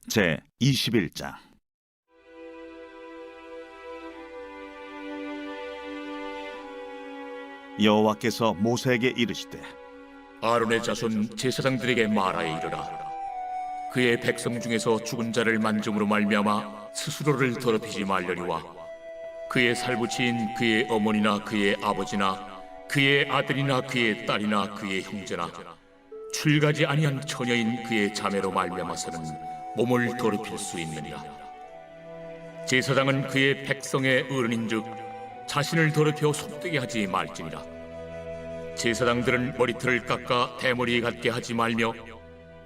제 21장. 여호와께서 모세에게 이르시되 아론의 자손 제사장들에게 말하여 이르라. 그의 백성 중에서 죽은 자를 만짐으로 말미암아 스스로를 더럽히지 말려니와 그의 살부치인 그의 어머니나 그의 아버지나 그의 아들이나 그의 딸이나 그의 형제나 출가지 아니한 처녀인 그의 자매로 말미암아서는 몸을 더럽힐 수 있느니라. 제사장은 그의 백성의 어른인즉 자신을 더럽혀 속되게 하지 말지니라. 제사장들은 머리털을 깎아 대머리에 갖게 하지 말며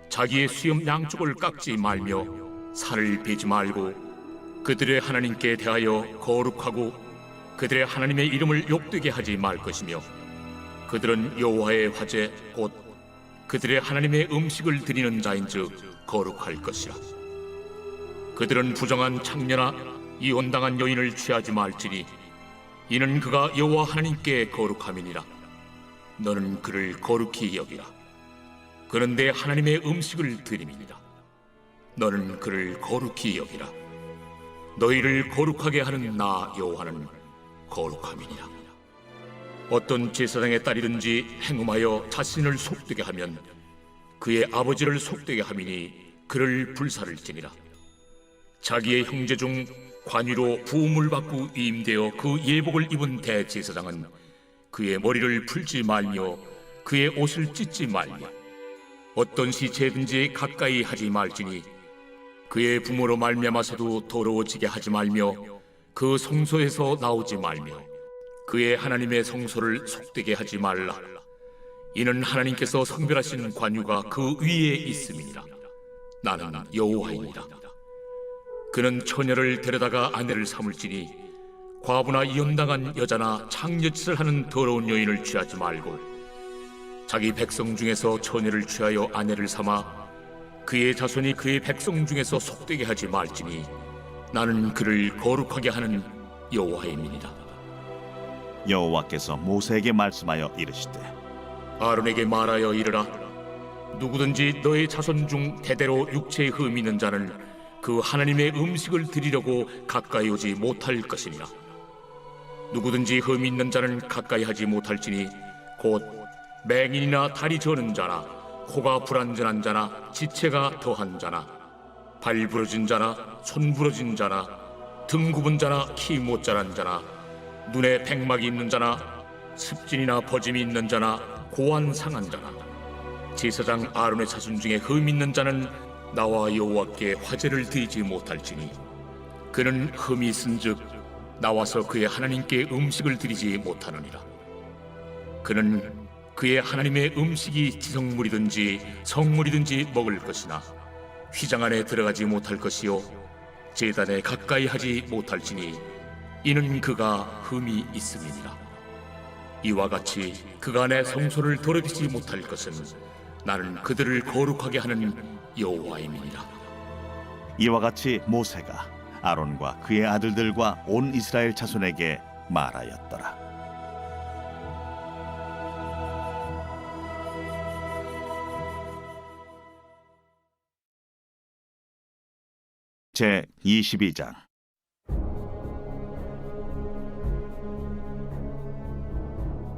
자기의 수염 양쪽을 깎지 말며 살을 베지 말고 그들의 하나님께 대하여 거룩하고 그들의 하나님의 이름을 욕되게 하지 말 것이며 그들은 여호와의 화제 곧 그들의 하나님의 음식을 드리는 자인즉 거룩할 것이라. 그들은 부정한 창녀나 이혼당한 여인을 취하지 말지니 이는 그가 여호와 하나님께 거룩함이니라. 너는 그를 거룩히 여기라. 그는 내 하나님의 음식을 드림이니라. 너는 그를 거룩히 여기라. 너희를 거룩하게 하는 나 여호와는 거룩함이니라. 어떤 제사장의 딸이든지 행음하여 자신을 속되게 하면 그의 아버지를 속되게 함이니 그를 불살을지니라. 자기의 형제 중 관유로 부음을 받고 위임되어 그 예복을 입은 대제사장은 그의 머리를 풀지 말며 그의 옷을 찢지 말며 어떤 시체든지 가까이 하지 말지니 그의 부모로 말미암아서도 더러워지게 하지 말며 그 성소에서 나오지 말며 그의 하나님의 성소를 속되게 하지 말라. 이는 하나님께서 성별하신 관유가 그 위에 있음이니라. 나는 여호와이니라. 그는 처녀를 데려다가 아내를 삼을지니 과부나 이혼당한 여자나 창녀짓을 하는 더러운 여인을 취하지 말고 자기 백성 중에서 처녀를 취하여 아내를 삼아 그의 자손이 그의 백성 중에서 속되게 하지 말지니 나는 그를 거룩하게 하는 여호와임이니라. 여호와께서 모세에게 말씀하여 이르시되 아론에게 말하여 이르라. 누구든지 너의 자손 중 대대로 육체에 흠이 있는 자는 그 하나님의 음식을 드리려고 가까이 오지 못할 것이니라. 누구든지 흠이 있는 자는 가까이 하지 못할지니 곧 맹인이나 다리 저는 자나 코가 불완전한 자나 지체가 더한 자나 발 부러진 자나 손 부러진 자나 등 굽은 자나 키 못 자란 자나 눈에 백막이 있는 자나 습진이나 버짐이 있는 자나 고안 상한 자나 제사장 아론의 자손 중에 흠 있는 자는 나와 여호와께 화제를 드리지 못할지니 그는 흠이 있은즉 나와서 그의 하나님께 음식을 드리지 못하느니라. 그는 그의 하나님의 음식이 지성물이든지 성물이든지 먹을 것이나 휘장 안에 들어가지 못할 것이요 제단에 가까이 하지 못할지니 이는 그가 흠이 있음이니라. 이와 같이 그가 내 성소를 더럽히지 못할 것은 나는 그들을 거룩하게 하는 여호와임이니라. 이와 같이 모세가 아론과 그의 아들들과 온 이스라엘 자손에게 말하였더라. 제 22장.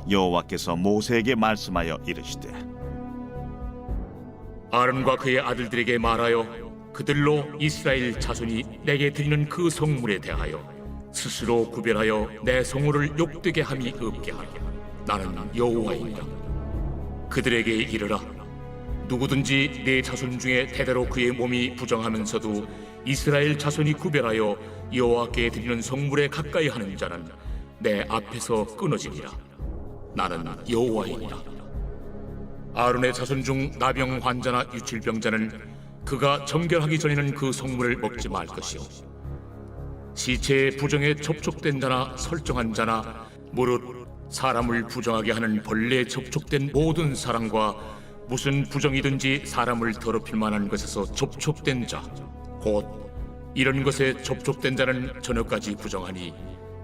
여호와께서 모세에게 말씀하여 이르시되 아론과 그의 아들들에게 말하여 그들로 이스라엘 자손이 내게 드리는 그 성물에 대하여 스스로 구별하여 내 성호를 욕되게 함이 없게 하라. 나는 여호와이니라. 그들에게 이르라. 누구든지 내 자손 중에 대대로 그의 몸이 부정하면서도 이스라엘 자손이 구별하여 여호와께 드리는 성물에 가까이 하는 자는 내 앞에서 끊어지니라. 나는 여호와이니라. 아론의 자손 중 나병 환자나 유칠병자는 그가 정결하기 전에는 그 성물을 먹지 말 것이요 시체의 부정에 접촉된 자나 설정한 자나 무릇 사람을 부정하게 하는 벌레에 접촉된 모든 사람과 무슨 부정이든지 사람을 더럽힐 만한 것에서 접촉된 자 곧 이런 것에 접촉된 자는 저녁까지 부정하니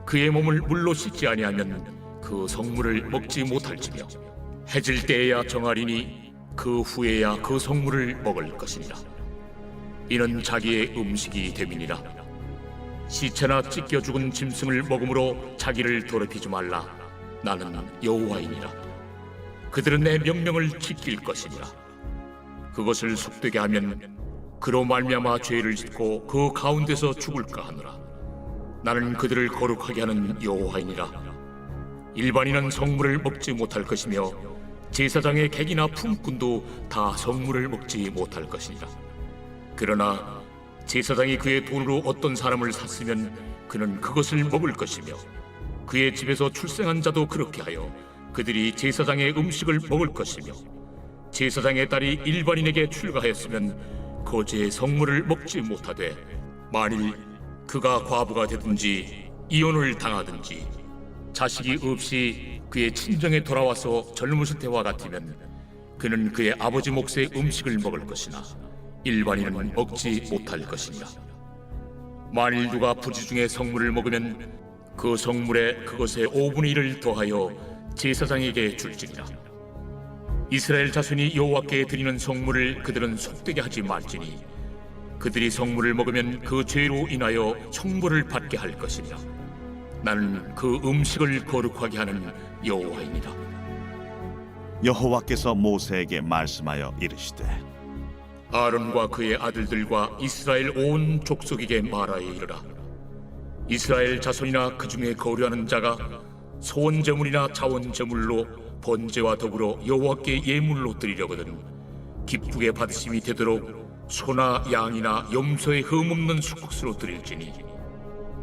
그의 몸을 물로 씻지 아니하면 그 성물을 먹지 못할지며 해질 때에야 정하리니 그 후에야 그 성물을 먹을 것이니라. 이는 자기의 음식이 됨이니라. 시체나 찢겨 죽은 짐승을 먹음으로 자기를 더럽히지 말라. 나는 여호와이니라. 그들은 내 명령을 지킬 것이니라. 그것을 속되게 하면 그로 말미암아 죄를 짓고 그 가운데서 죽을까 하노라. 나는 그들을 거룩하게 하는 여호와이니라. 일반인은 성물을 먹지 못할 것이며 제사장의 객이나 품꾼도 다 성물을 먹지 못할 것이니라. 그러나 제사장이 그의 돈으로 어떤 사람을 샀으면 그는 그것을 먹을 것이며 그의 집에서 출생한 자도 그렇게 하여 그들이 제사장의 음식을 먹을 것이며 제사장의 딸이 일반인에게 출가하였으면 거제의 성물을 먹지 못하되 만일 그가 과부가 되든지 이혼을 당하든지 자식이 없이 그의 친정에 돌아와서 젊었을 때와 같으면 그는 그의 아버지 몫의 음식을 먹을 것이나 일반인은 먹지 못할 것이니라. 만일 누가 부지 중에 성물을 먹으면 그 성물에 그것의 5분의 1을 더하여 제사장에게 줄지니라. 이스라엘 자손이 여호와께 드리는 성물을 그들은 속되게 하지 말지니 그들이 성물을 먹으면 그 죄로 인하여 형벌을 받게 할 것이니라. 나는 그 음식을 거룩하게 하는 여호와이니라. 여호와께서 모세에게 말씀하여 이르시되 아론과 그의 아들들과 이스라엘 온 족속에게 말하여 이르라. 이스라엘 자손이나 그 중에 거류하는 자가 소원 제물이나 자원 제물로 번제와 더불어 여호와께 예물로 드리려거든 기쁘게 받으심이 되도록 소나 양이나 염소의 흠없는 수국수로 드릴지니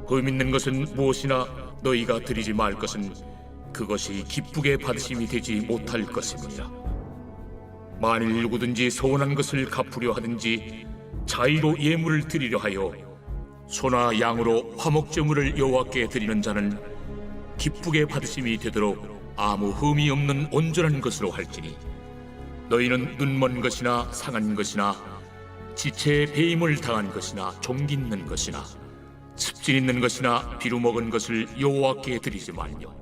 흠 있는 것은 무엇이나 너희가 드리지 말 것은 그것이 기쁘게 받으심이 되지 못할 것임이니라. 만일 누구든지 소원한 것을 갚으려 하든지 자의로 예물을 드리려 하여 소나 양으로 화목제물을 여호와께 드리는 자는 기쁘게 받으심이 되도록 아무 흠이 없는 온전한 것으로 할지니 너희는 눈먼 것이나 상한 것이나 지체에 배임을 당한 것이나 종기 있는 것이나 습진 있는 것이나 비루 먹은 것을 여호와께 드리지 말며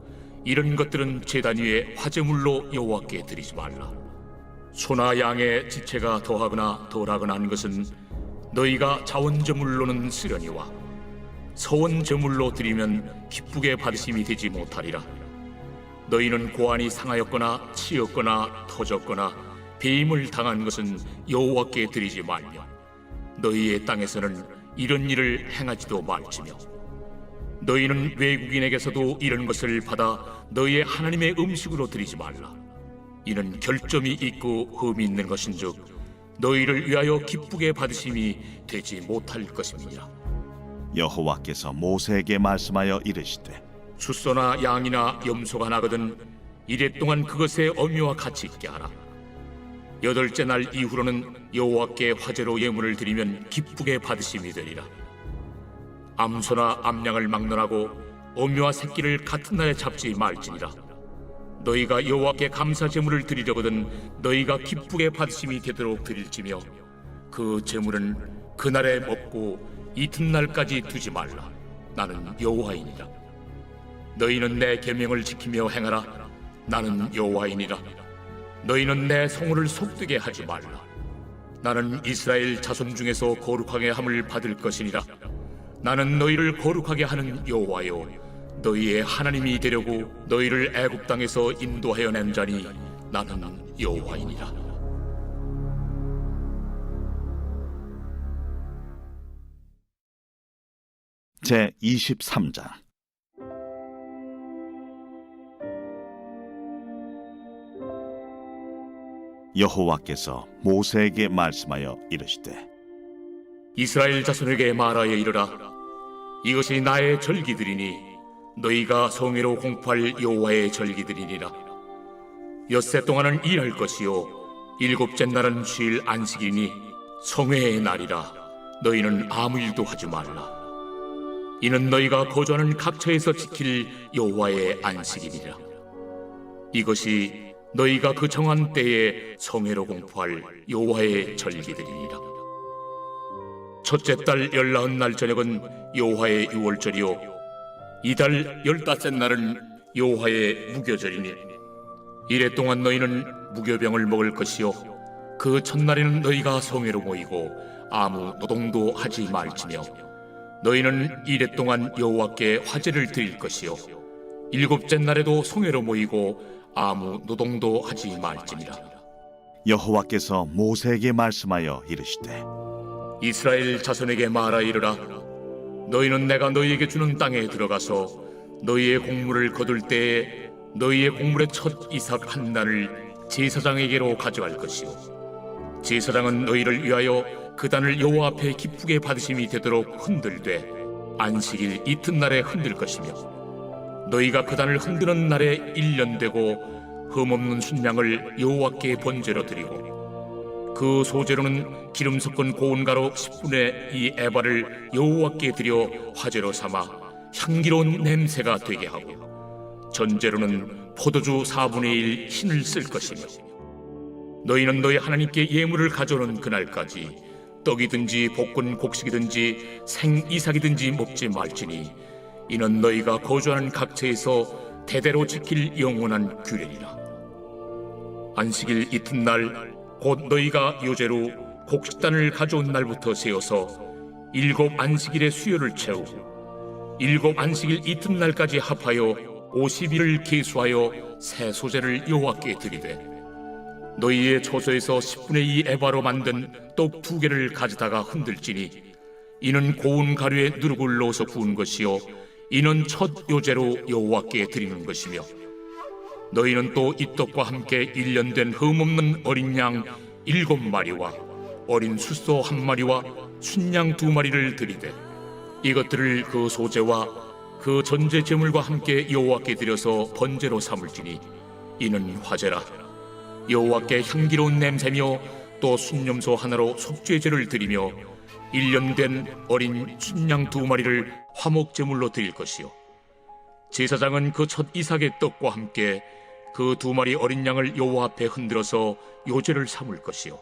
이런 것들은 제단 위에 화제물로 여호와께 드리지 말라. 소나 양의 지체가 더하거나 덜하거나 한 것은 너희가 자원제물로는 쓰려니와 서원제물로 드리면 기쁘게 받으심이 되지 못하리라. 너희는 고안이 상하였거나 치였거나 터졌거나 배임을 당한 것은 여호와께 드리지 말며 너희의 땅에서는 이런 일을 행하지도 말지며 너희는 외국인에게서도 이런 것을 받아 너희의 하나님의 음식으로 드리지 말라. 이는 결점이 있고 흠이 있는 것인즉 너희를 위하여 기쁘게 받으심이 되지 못할 것임이니라. 여호와께서 모세에게 말씀하여 이르시되 숫소나 양이나 염소가 나거든 이래 동안 그것의 어미와 같이 있게 하라. 8째 날 이후로는 여호와께 화제로 예물을 드리면 기쁘게 받으심이 되리라. 암소나 암양을 막론하고 어미와 새끼를 같은 날에 잡지 말지니라. 너희가 여호와께 감사 제물을 드리려거든 너희가 기쁘게 받으심이 되도록 드릴지며 그 제물은 그날에 먹고 이튿날까지 두지 말라. 나는 여호와이니라. 너희는 내 계명을 지키며 행하라. 나는 여호와이니라. 너희는 내 성호를 속되게 하지 말라. 나는 이스라엘 자손 중에서 거룩하게 함을 받을 것이니라. 나는 너희를 거룩하게 하는 여호와요 너희의 하나님이 되려고 너희를 애굽 땅에서 인도하여 낸 자니 나는 여호와이니라. 제 23장 여호와께서 모세에게 말씀하여 이르시되 이스라엘 자손에게 말하여 이르라. 이것이 나의 절기들이니 너희가 성회로 공포할 여호와의 절기들이니라. 엿새 동안은 일할 것이요 7째 날은 쉴 안식이니 성회의 날이라. 너희는 아무 일도 하지 말라. 이는 너희가 거주하는 각처에서 지킬 여호와의 안식이니라. 이것이 너희가 그 정한 때에 성회로 공포할 여호와의 절기들이니라. 첫째 달 19날 저녁은 여호와의 유월절이요 이달 15째 날은 여호와의 무교절이니 이래 동안 너희는 무교병을 먹을 것이요 그 첫날에는 너희가 성회로 모이고 아무 노동도 하지 말지며 너희는 이레 동안 여호와께 화제를 드릴 것이요 일곱째 날에도 성회로 모이고 아무 노동도 하지 말지니라. 여호와께서 모세에게 말씀하여 이르시되 이스라엘 자손에게 말하이르라. 너희는 내가 너희에게 주는 땅에 들어가서 너희의 곡물을 거둘 때에 너희의 곡물의 첫 이삭 한 단을 제사장에게로 가져갈 것이요 제사장은 너희를 위하여 그 단을 여호와 앞에 기쁘게 받으심이 되도록 흔들되 안식일 이튿날에 흔들 것이며 너희가 그 단을 흔드는 날에 1년 되고 흠없는 순양을 여호와께 번제로 드리고 그 소제로는 기름 섞은 고운 가루 10분의 2 에바를 여호와께 드려 화제로 삼아 향기로운 냄새가 되게 하고 전제로는 포도주 4분의 1 흰을 쓸 것이며 너희는 너희 하나님께 예물을 가져오는 그날까지 떡이든지 볶은 곡식이든지 생이삭이든지 먹지 말지니 이는 너희가 거주하는 각처에서 대대로 지킬 영원한 규례니라. 안식일 이튿날 곧 너희가 요제로 곡식단을 가져온 날부터 세어서 7 안식일의 수요를 채우고 7 안식일 이튿날까지 합하여 50일을 계수하여 새 소제를 여호와께 드리되 너희의 초소에서 10분의 2 에바로 만든 떡 2개를 가져다가 흔들지니 이는 고운 가루에 누룩을 넣어서 구운 것이요 이는 첫 요제로 여호와께 드리는 것이며 너희는 또 이 떡과 함께 1년 된 흠없는 어린 양 7마리와 어린 숫소 1마리와 순양 2마리를 드리되 이것들을 그 소제와 그 전제 제물과 함께 여호와께 드려서 번제로 삼을지니 이는 화제라. 여호와께 향기로운 냄새며 또 순염소 하나로 속죄제를 드리며 1년 된 어린 순양 2마리를 화목 제물로 드릴 것이요 제사장은 그 첫 이삭의 떡과 함께 그 2마리 어린 양을 여호와 앞에 흔들어서 요제를 삼을 것이요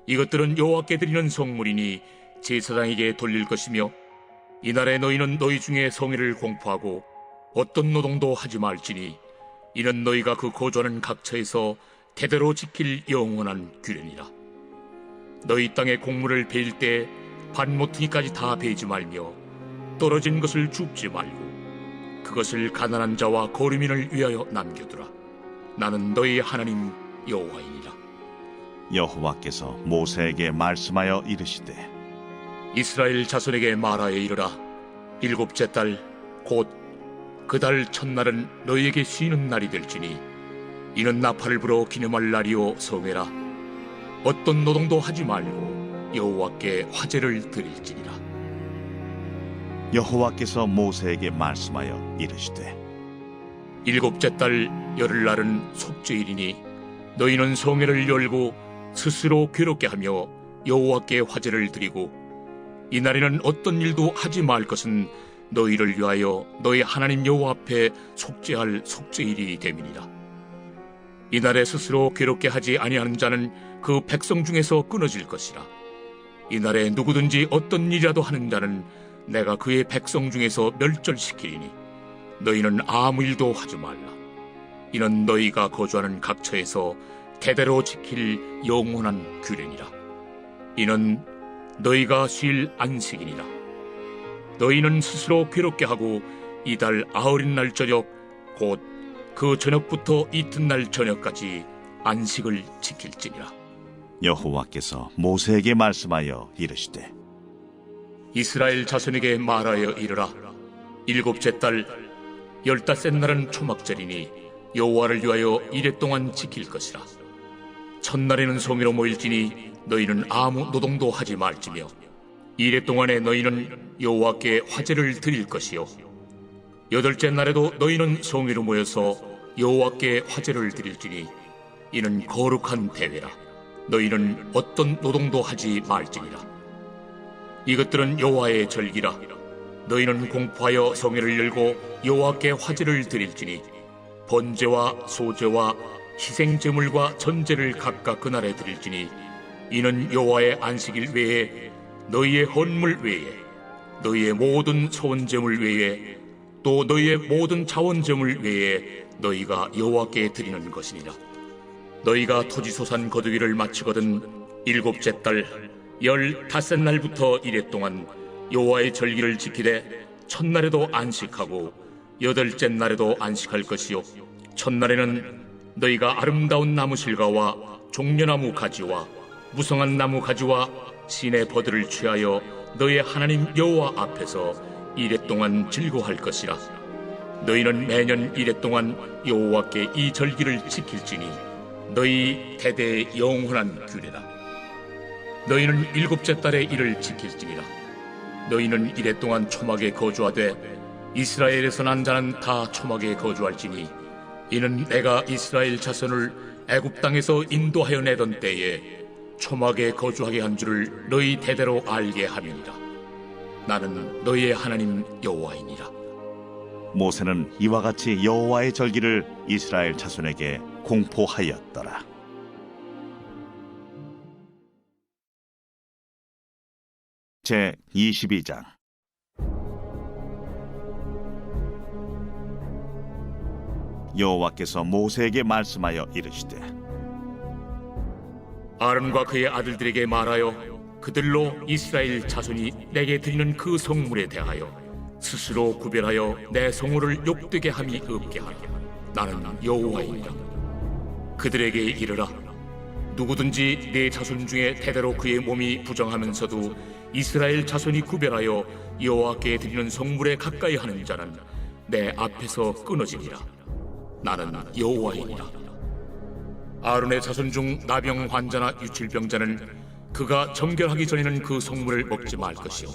이것들은 여호와께 드리는 성물이니 제사장에게 돌릴 것이며 이날에 너희는 너희 중에 성회를 공포하고 어떤 노동도 하지 말지니 이는 너희가 그 거주하는 각처에서 대대로 지킬 영원한 규례니라. 너희 땅의 곡물을 베일 때 반모퉁이까지 다 베지 말며 떨어진 것을 줍지 말고 그것을 가난한 자와 거류민을 위하여 남겨두라. 나는 너희 하나님 여호와이니라. 여호와께서 모세에게 말씀하여 이르시되 이스라엘 자손에게 말하여 이르라. 7째 달 곧 그 달 첫날은 너희에게 쉬는 날이 될지니 이는 나팔을 불어 기념할 날이요 성회라. 어떤 노동도 하지 말고 여호와께 화제를 드릴지니라. 여호와께서 모세에게 말씀하여 이르시되 7째 달 열흘날은 속죄일이니 너희는 성회를 열고 스스로 괴롭게 하며 여호와께 화제를 드리고 이날에는 어떤 일도 하지 말 것은 너희를 위하여 너희 하나님 여호와 앞에 속죄할 속죄일이 됨이니라. 이날에 스스로 괴롭게 하지 아니하는 자는 그 백성 중에서 끊어질 것이라. 이날에 누구든지 어떤 일이라도 하는 자는 내가 그의 백성 중에서 멸절시키리니 너희는 아무 일도 하지 말라. 이는 너희가 거주하는 각처에서 대대로 지킬 영원한 규례니라. 이는 너희가 쉴 안식이니라. 너희는 스스로 괴롭게 하고 이달 아흘날 저녁 곧 그 저녁부터 이튿날 저녁까지 안식을 지킬지니라. 여호와께서 모세에게 말씀하여 이르시되 이스라엘 자손에게 말하여 이르라. 7째 달 15째 날은 초막절이니 여호와를 위하여 이레 동안 지킬 것이라. 첫날에는 성회로 모일지니 너희는 아무 노동도 하지 말지며 이레 동안에 너희는 여호와께 화제를 드릴 것이요 8째 날에도 너희는 성회로 모여서 여호와께 화제를 드릴지니 이는 거룩한 대회라. 너희는 어떤 노동도 하지 말지니라. 이것들은 여호와의 절기라. 너희는 공포하여 성회를 열고 여호와께 화제를 드릴지니 번제와 소제와 희생제물과 전제를 각각 그날에 드릴지니 이는 여호와의 안식일 외에 너희의 헌물 외에 너희의 모든 소원제물 외에 또 너희의 모든 자원제물 외에 너희가 여호와께 드리는 것이니라. 너희가 토지소산 거두기를 마치거든 7째 달 15날부터 이레 동안 여호와의 절기를 지키되 첫날에도 안식하고 여덟째 날에도 안식할 것이요 첫날에는 너희가 아름다운 나무 실과와 종려나무 가지와 무성한 나무 가지와 신의 버들을 취하여 너희 하나님 여호와 앞에서 이레 동안 즐거워할 것이라. 너희는 매년 이레 동안 여호와께 이 절기를 지킬지니 너희 대대의 영원한 규례라. 너희는 일곱째 달에 이를 지킬지니라. 너희는 이레 동안 초막에 거주하되 이스라엘에서 난 자는 다 초막에 거주할지니 이는 내가 이스라엘 자손을 애굽 땅에서 인도하여 내던 때에 초막에 거주하게 한 줄을 너희 대대로 알게 함이니라. 나는 너희의 하나님 여호와이니라. 모세는 이와 같이 여호와의 절기를 이스라엘 자손에게 공포하였더라. 제 22장. 여호와께서 모세에게 말씀하여 이르시되 아론과 그의 아들들에게 말하여 그들로 이스라엘 자손이 내게 드리는 그 성물에 대하여 스스로 구별하여 내 성물을 욕되게 함이 없게 하라. 나는 여호와이니라. 그들에게 이르라. 누구든지 내 자손 중에 대대로 그의 몸이 부정하면서도 이스라엘 자손이 구별하여 여호와께 드리는 성물에 가까이 하는 자는 내 앞에서 끊어지리라. 나는 여호와이니라. 아론의 자손 중 나병 환자나 유칠병자는 그가 정결하기 전에는 그 성물을 먹지 말 것이요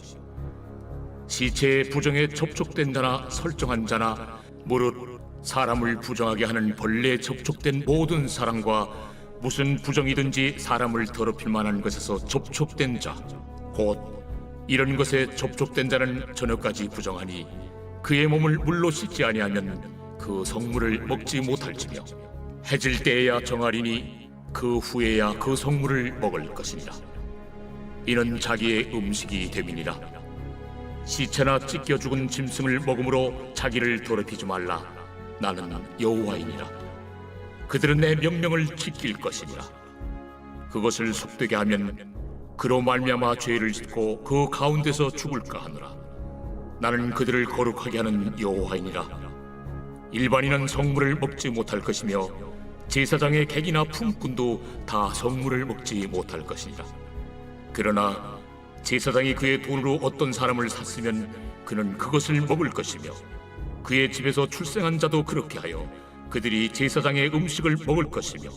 시체의 부정에 접촉된 자나 설정한 자나 무릇 사람을 부정하게 하는 벌레에 접촉된 모든 사람과 무슨 부정이든지 사람을 더럽힐 만한 것에서 접촉된 자 곧 이런 것에 접촉된 자는 저녁까지 부정하니 그의 몸을 물로 씻지 아니하면 그 성물을 먹지 못할지며 해질 때에야 정하리니 그 후에야 그 성물을 먹을 것이니라. 이는 자기의 음식이 됨이니라. 시체나 찢겨 죽은 짐승을 먹음으로 자기를 더럽히지 말라. 나는 여호와이니라. 그들은 내 명령을 지킬 것이니라. 그것을 속되게 하면 그로 말미암아 죄를 짓고 그 가운데서 죽을까 하노라. 나는 그들을 거룩하게 하는 여호와이니라. 일반인은 성물을 먹지 못할 것이며 제사장의 객이나 품꾼도 다 성물을 먹지 못할 것이니라. 그러나 제사장이 그의 돈으로 어떤 사람을 샀으면 그는 그것을 먹을 것이며 그의 집에서 출생한 자도 그렇게 하여 그들이 제사장의 음식을 먹을 것이며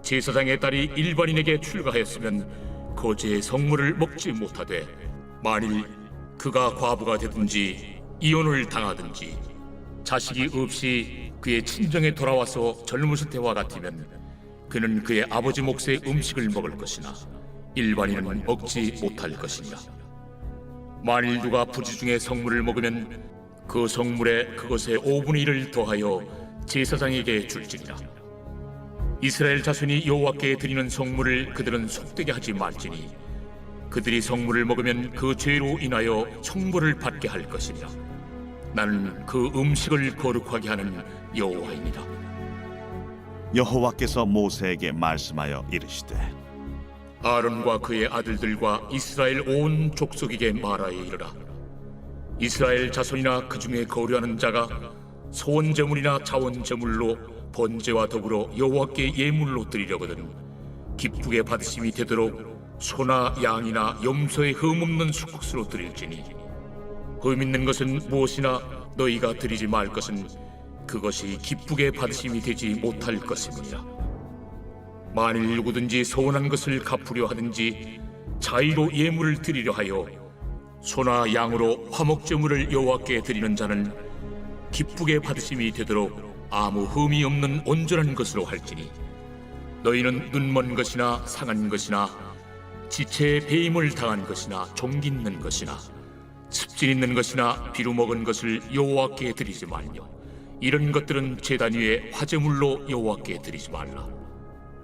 제사장의 딸이 일반인에게 출가하였으면 거제의 성물을 먹지 못하되 만일 그가 과부가 되든지 이혼을 당하든지 자식이 없이 그의 친정에 돌아와서 젊었을 때와 같으면 그는 그의 아버지 몫의 음식을 먹을 것이나 일반인은 먹지 못할 것이니라. 만일 누가 부지 중에 성물을 먹으면 그 성물에 그것의 5분의 1을 더하여 제사장에게 줄지니라. 이스라엘 자손이 여호와께 드리는 성물을 그들은 속되게 하지 말지니 그들이 성물을 먹으면 그 죄로 인하여 형벌을 받게 할 것이니라. 나는 그 음식을 거룩하게 하는 여호와이니라. 여호와께서 모세에게 말씀하여 이르시되 아론과 그의 아들들과 이스라엘 온 족속에게 말하여 이르라. 이스라엘 자손이나 그 중에 거류하는 자가 소원 제물이나 자원 제물로 번제와 더불어 여호와께 예물로 드리려거든 기쁘게 받으심이 되도록 소나 양이나 염소의 흠없는 수국수로 드릴지니 흠 있는 것은 무엇이나 너희가 드리지 말 것은 그것이 기쁘게 받으심이 되지 못할 것임이라. 만일 누구든지 소원한 것을 갚으려 하든지 자의로 예물을 드리려 하여 소나 양으로 화목제물을 여호와께 드리는 자는 기쁘게 받으심이 되도록 아무 흠이 없는 온전한 것으로 할지니 너희는 눈먼 것이나 상한 것이나 지체에 배임을 당한 것이나 종기 있는 것이나 습진 있는 것이나 비루 먹은 것을 여호와께 드리지 말며 이런 것들은 제단 위에 화제물로 여호와께 드리지 말라.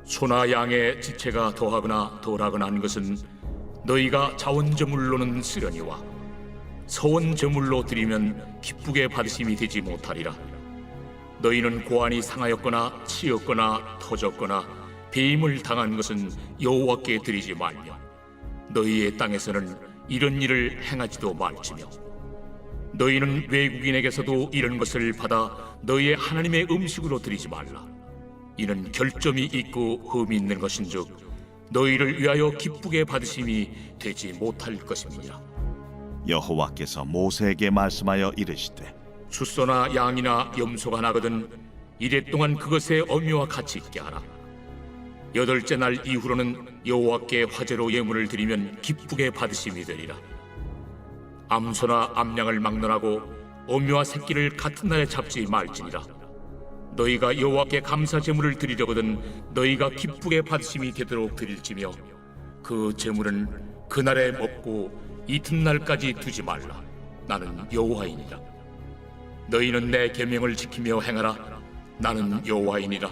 소나 양의 지체가 더하거나 덜하거나 한 것은 너희가 자원제물로는 쓰려니와 서원제물로 드리면 기쁘게 받으심이 되지 못하리라. 너희는 고안이 상하였거나 치였거나 터졌거나 배임을 당한 것은 여호와께 드리지 말며 너희의 땅에서는 이런 일을 행하지도 말지며 너희는 외국인에게서도 이런 것을 받아 너희의 하나님의 음식으로 드리지 말라. 이는 결점이 있고 흠이 있는 것인즉 너희를 위하여 기쁘게 받으심이 되지 못할 것임이니라. 여호와께서 모세에게 말씀하여 이르시되 주소나 양이나 염소가 나거든 이래 동안 그것의 어미와 같이 있게 하라. 8째 날 이후로는 여호와께 화제로 예물을 드리면 기쁘게 받으심이 되리라. 암소나 암양을 막론하고 어미와 새끼를 같은 날에 잡지 말지니라. 너희가 여호와께 감사 제물을 드리려거든 너희가 기쁘게 받으심이 되도록 드릴지며 그 제물은 그날에 먹고 이튿날까지 두지 말라. 나는 여호와이니라. 너희는 내 계명을 지키며 행하라. 나는 여호와이니라.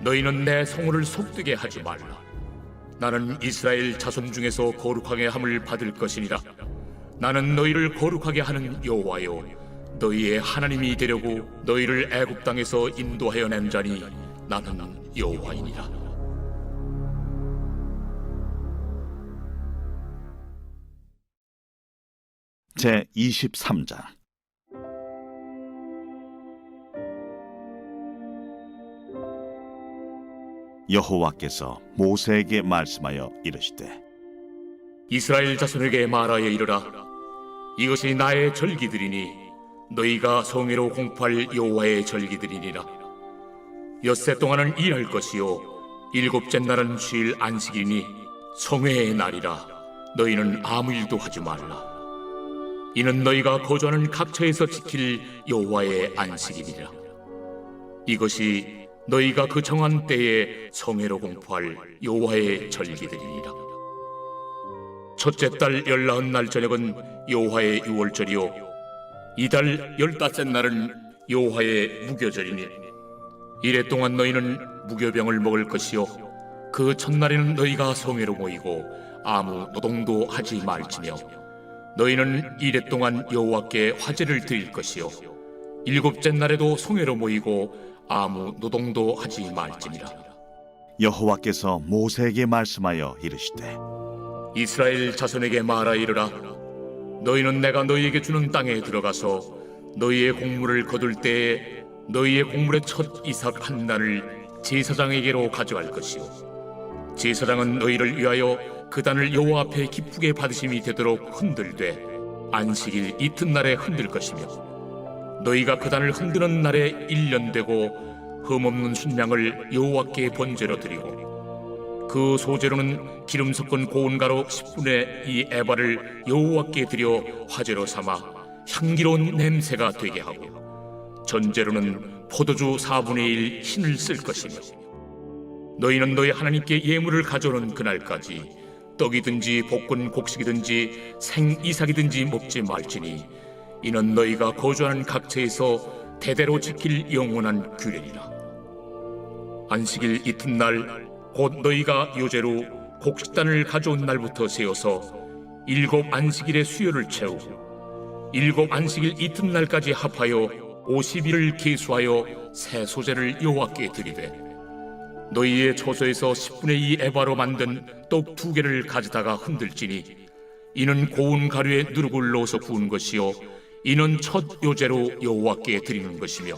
너희는 내 성호를 속되게 하지 말라. 나는 이스라엘 자손 중에서 거룩하게 함을 받을 것이니라. 나는 너희를 거룩하게 하는 여호와요 너희의 하나님이 되려고 너희를 애굽 땅에서 인도하여 낸 자니 나는 여호와이니라. 제 23장 여호와께서 모세에게 말씀하여 이르시되 이스라엘 자손에게 말하여 이르라. 이것이 나의 절기들이니 너희가 성회로 공포할 여호와의 절기들이니라. 엿새 동안은 일할 것이요 7째 날은 쉴 안식이니 성회의 날이라. 너희는 아무 일도 하지 말라. 이는 너희가 거주하는 각처에서 지킬 여호와의 안식이니라. 이것이 너희가 그 정한 때에 성회로 공포할 여호와의 절기들이니라. 첫째 달 19날 저녁은 여호와의 유월절이요 이달 15째 날은 여호와의 무교절이니 이래 동안 너희는 무교병을 먹을 것이요 그 첫날에는 너희가 성회로 모이고 아무 노동도 하지 말지며 너희는 이래 동안 여호와께 화제를 드릴 것이요 7째 날에도 성회로 모이고 아무 노동도 하지 말지니라. 여호와께서 모세에게 말씀하여 이르시되 이스라엘 자손에게 말하 이르라. 너희는 내가 너희에게 주는 땅에 들어가서 너희의 곡물을 거둘 때에 너희의 곡물의 첫 이삭 한 단을 제사장에게로 가져갈 것이요 제사장은 너희를 위하여 그 단을 여호와 앞에 기쁘게 받으심이 되도록 흔들되 안식일 이튿날에 흔들 것이며 너희가 그 단을 흔드는 날에 1년 되고 흠없는 순양을 여호와께 번제로 드리고 그 소제로는 기름 섞은 고운 가루 10분의 2 에바를 여호와께 드려 화제로 삼아 향기로운 냄새가 되게 하고 전제로는 포도주 4분의 1 흰을 쓸 것이며 너희는 너희 하나님께 예물을 가져오는 그날까지 떡이든지 볶은 곡식이든지 생이삭이든지 먹지 말지니 이는 너희가 거주하는 각처에서 대대로 지킬 영원한 규례니라. 안식일 이튿날 곧 너희가 요제로 곡식단을 가져온 날부터 세워서 7 안식일의 수요를 채우고 7 안식일 이튿날까지 합하여 50일을 계수하여 새 소제를 여호와께 드리되 너희의 처소에서 10분의 2 에바로 만든 떡 2개를 가져다가 흔들지니 이는 고운 가루에 누룩을 넣어서 구운 것이요 이는 첫 요제로 여호와께 드리는 것이며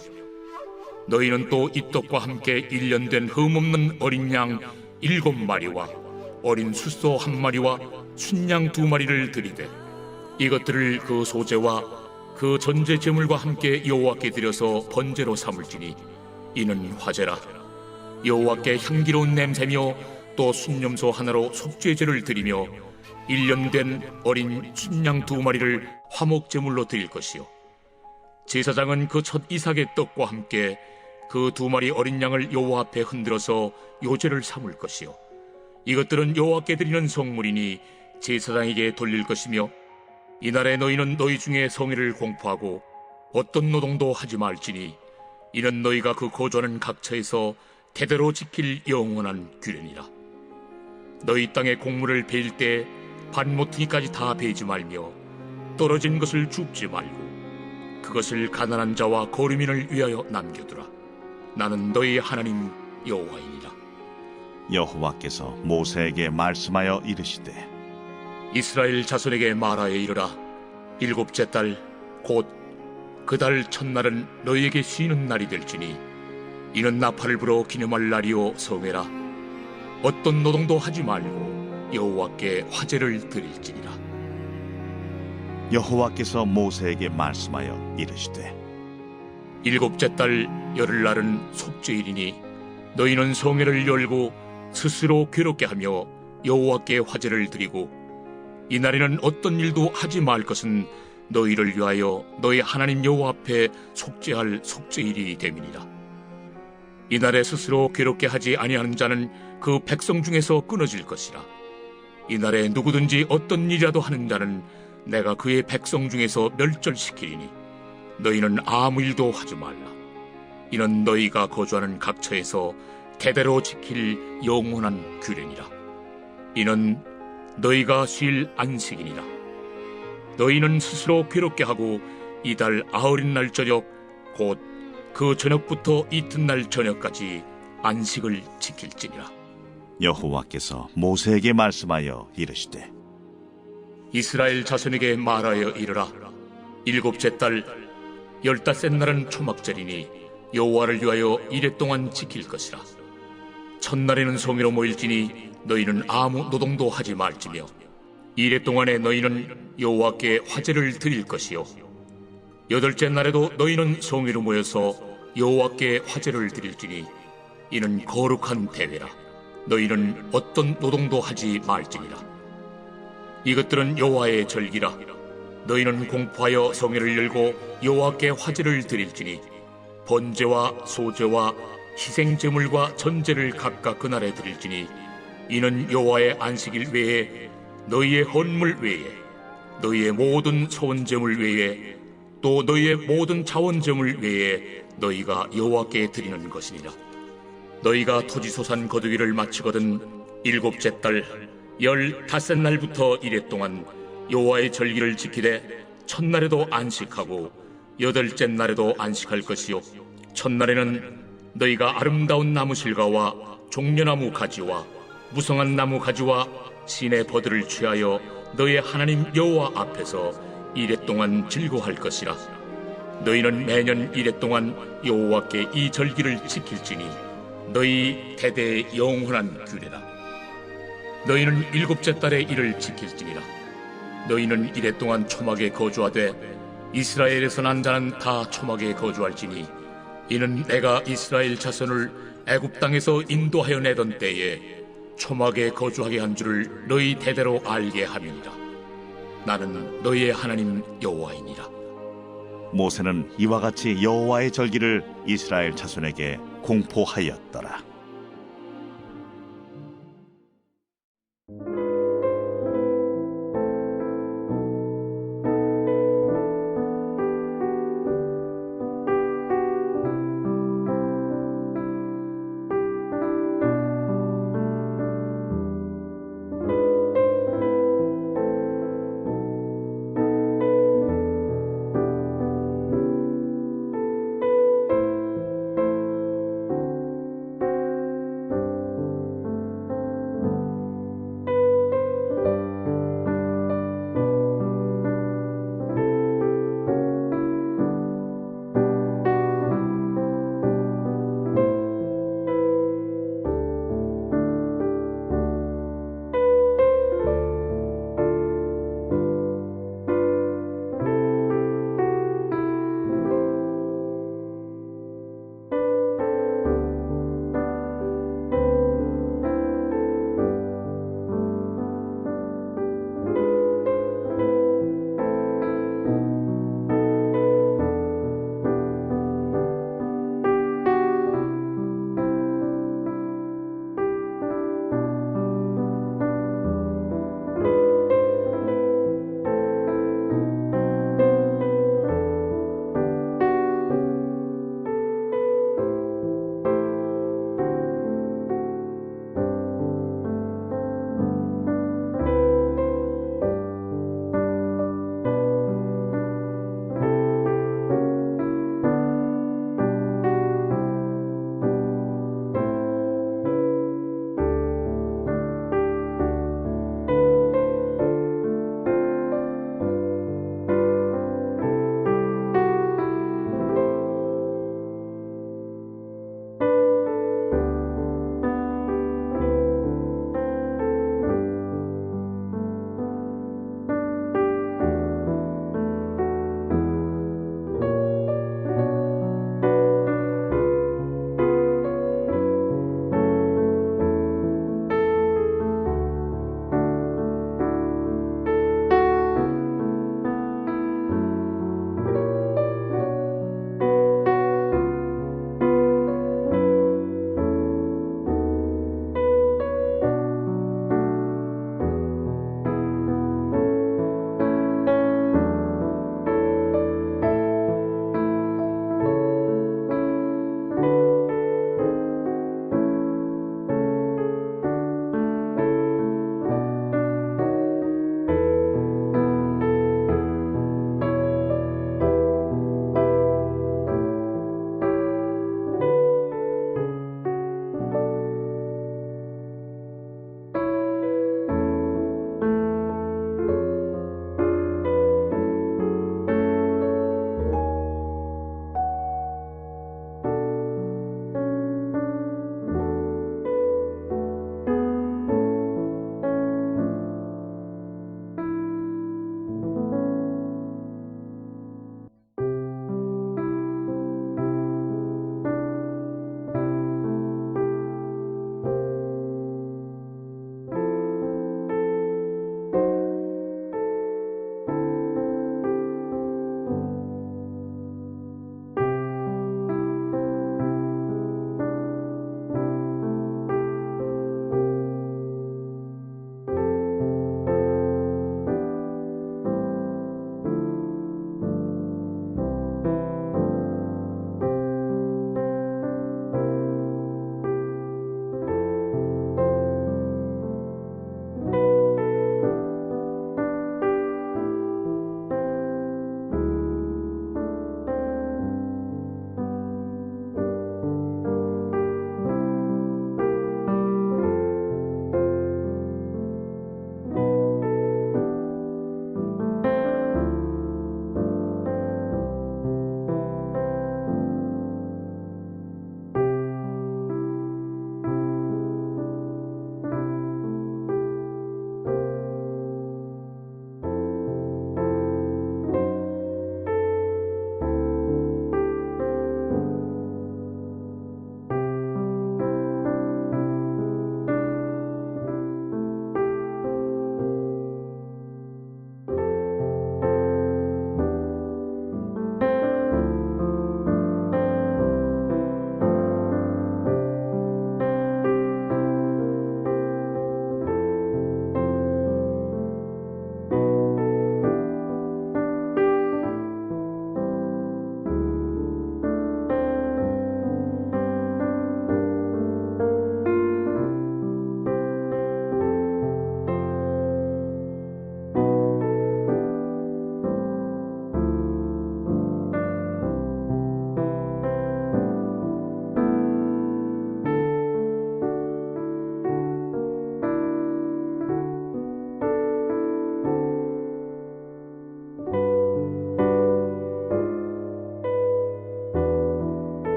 너희는 또 이 떡과 함께 1년 된 흠없는 어린 양 7마리와 어린 숫소 1마리와 순양 2마리를 드리되 이것들을 그 소제와 그 전제 제물과 함께 여호와께 드려서 번제로 삼을지니 이는 화제라. 여호와께 향기로운 냄새며 또 순염소 하나로 속죄제를 드리며 1년 된 어린 순양 2마리를 화목 제물로 드릴 것이요 제사장은 그 첫 이삭의 떡과 함께 그 2마리 어린 양을 여호와 앞에 흔들어서 요제를 삼을 것이요 이것들은 여호와께 드리는 성물이니 제사장에게 돌릴 것이며 이날에 너희는 너희 중에 성회를 공포하고 어떤 노동도 하지 말지니 이는 너희가 그 거주하는 각처에서 대대로 지킬 영원한 규례니라. 너희 땅에 곡물을 베일 때 반모퉁이까지 다 베지 말며 떨어진 것을 줍지 말고 그것을 가난한 자와 거류민을 위하여 남겨두라. 나는 너희 하나님 여호와이니라. 여호와께서 모세에게 말씀하여 이르시되 이스라엘 자손에게 말하여 이르라. 일곱째 달 곧 그 달 첫날은 너희에게 쉬는 날이 될지니 이는 나팔을 불어 기념할 날이요 성회라. 어떤 노동도 하지 말고 여호와께 화제를 드릴지니라. 여호와께서 모세에게 말씀하여 이르시되 일곱째 달 열흘날은 속죄일이니 너희는 성회를 열고 스스로 괴롭게 하며 여호와께 화제를 드리고 이날에는 어떤 일도 하지 말 것은 너희를 위하여 너희 하나님 여호와 앞에 속죄할 속죄일이 됨이니라. 이날에 스스로 괴롭게 하지 아니하는 자는 그 백성 중에서 끊어질 것이라. 이날에 누구든지 어떤 일이라도 하는 자는 내가 그의 백성 중에서 멸절시키리니 너희는 아무 일도 하지 말라. 이는 너희가 거주하는 각처에서 대대로 지킬 영원한 규례니라. 이는 너희가 쉴 안식이니라. 너희는 스스로 괴롭게 하고 이달 아흘날 저녁 곧 그 저녁부터 이튿날 저녁까지 안식을 지킬지니라. 여호와께서 모세에게 말씀하여 이르시되 이스라엘 자손에게 말하여 이르라. 일곱째 달 열닷새 날은 초막절이니 여호와를 위하여 이레 동안 지킬 것이라. 첫날에는 성회로 모일지니 너희는 아무 노동도 하지 말지며 이레 동안에 너희는 여호와께 화제를 드릴 것이요 여덟째 날에도 너희는 성회로 모여서 여호와께 화제를 드릴지니 이는 거룩한 대회라. 너희는 어떤 노동도 하지 말지니라. 이것들은 여호와의 절기라. 너희는 공포하여 성회를 열고 여호와께 화제를 드릴지니 번제와 소제와 희생제물과 전제를 각각 그날에 드릴지니 이는 여호와의 안식일 외에 너희의 헌물 외에 너희의 모든 소원제물 외에 또 너희의 모든 자원제물 외에 너희가 여호와께 드리는 것이니라. 너희가 토지소산 거두기를 마치거든 일곱째 달 15날부터 이레 동안 여호와의 절기를 지키되 첫날에도 안식하고 여덟째 날에도 안식할 것이요 첫날에는 너희가 아름다운 나무 실과와 종려나무 가지와 무성한 나무 가지와 신의 버들을 취하여 너희의 하나님 여호와 앞에서 이레 동안 즐거워할 것이라. 너희는 매년 이레 동안 여호와께 이 절기를 지킬지니 너희 대대의 영원한 규례라. 너희는 일곱째 달에 이를 지킬지니라. 너희는 이레 동안 초막에 거주하되 이스라엘에서 난 자는 다 초막에 거주할지니 이는 내가 이스라엘 자손을 애굽 땅에서 인도하여 내던 때에 초막에 거주하게 한 줄을 너희 대대로 알게 함이니라. 나는 너희의 하나님 여호와이니라. 모세는 이와 같이 여호와의 절기를 이스라엘 자손에게 공포하였더라.